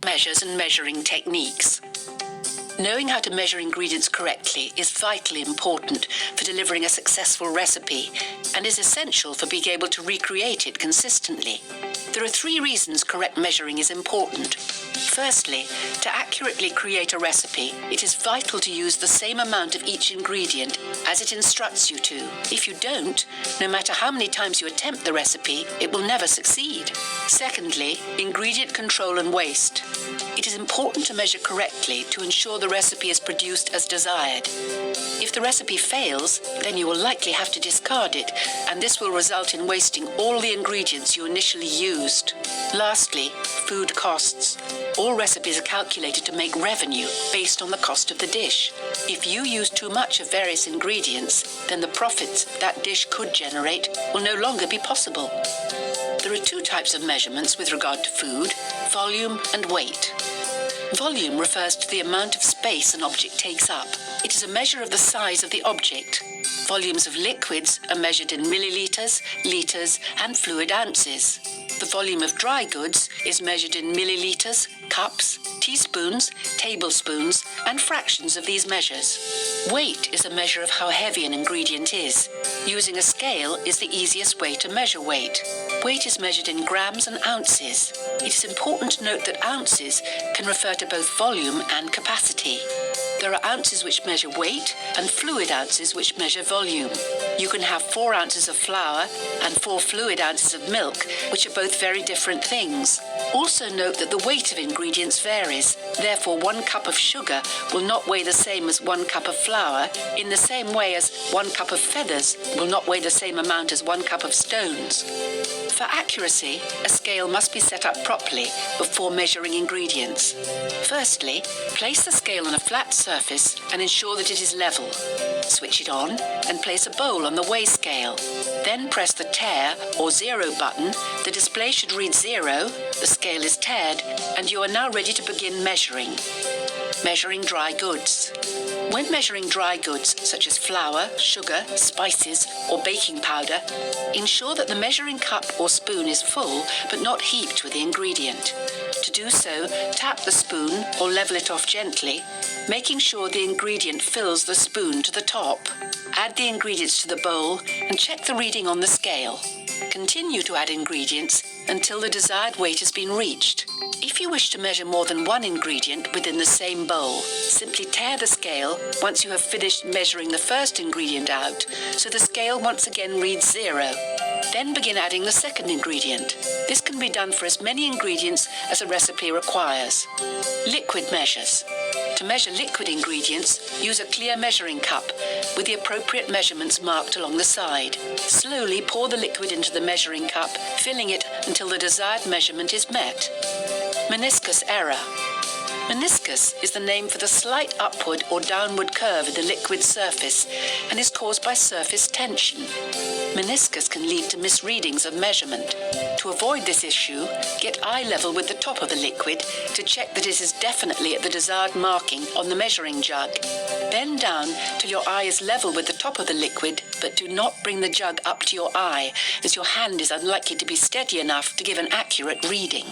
Measures and measuring techniques. Knowing how to measure ingredients correctly is vitally important for delivering a successful recipe and is essential for being able to recreate it consistently. There are 3 reasons correct measuring is important. Firstly, to accurately create a recipe, it is vital to use the same amount of each ingredient as it instructs you to. If you don't, no matter how many times you attempt the recipe, it will never succeed. Secondly, ingredient control and waste. It is important to measure correctly to ensure the recipe is produced as desired. If the recipe fails, then you will likely have to discard it, and this will result in wasting all the ingredients you initially used. Lastly, food costs. All recipes are calculated to make revenue based on the cost of the dish. If you use too much of various ingredients, then the profits that dish could generate will no longer be possible. There are 2 types of measurements with regard to food: volume and weight. Volume refers to the amount of space an object takes up. It is a measure of the size of the object. Volumes of liquids are measured in milliliters, liters, and fluid ounces. The volume of dry goods is measured in milliliters, cups, teaspoons, tablespoons, and fractions of these measures. Weight is a measure of how heavy an ingredient is. Using a scale is the easiest way to measure weight. Weight is measured in grams and ounces. It is important to note that ounces can refer to both volume and capacity. There are ounces which measure weight and fluid ounces which measure volume. You can have 4 ounces of flour and 4 fluid ounces of milk, which are both very different things. Also note that the weight of ingredients varies. Therefore, 1 cup of sugar will not weigh the same as 1 cup of flour, in the same way as 1 cup of feathers will not weigh the same amount as 1 cup of stones. For accuracy, a scale must be set up properly before measuring ingredients. Firstly, place the scale on a flat surface and ensure that it is level. Switch it on and place a bowl on the weigh scale. Then press the tare or 0 button. The display should read 0, the scale is tared, and you are now ready to begin measuring. Measuring dry goods. When measuring dry goods such as flour, sugar, spices, or baking powder, ensure that the measuring cup or spoon is full but not heaped with the ingredient. To do so, tap the spoon or level it off gently, making sure the ingredient fills the spoon to the top. Add the ingredients to the bowl and check the reading on the scale. Continue to add ingredients until the desired weight has been reached. If you wish to measure more than 1 ingredient within the same bowl, simply tare the scale once you have finished measuring the first ingredient out, so the scale once again reads 0. Then begin adding the second ingredient. This can be done for as many ingredients as a recipe requires. Liquid measures. To measure liquid ingredients, use a clear measuring cup with the appropriate measurements marked along the side. Slowly pour the liquid into the measuring cup, filling it until the desired measurement is met. Meniscus error. Meniscus is the name for the slight upward or downward curve in the liquid surface and is caused by surface tension. Meniscus can lead to misreadings of measurement. To avoid this issue, get eye level with the top of the liquid to check that it is definitely at the desired marking on the measuring jug. Bend down till your eye is level with the top of the liquid, but do not bring the jug up to your eye, as your hand is unlikely to be steady enough to give an accurate reading.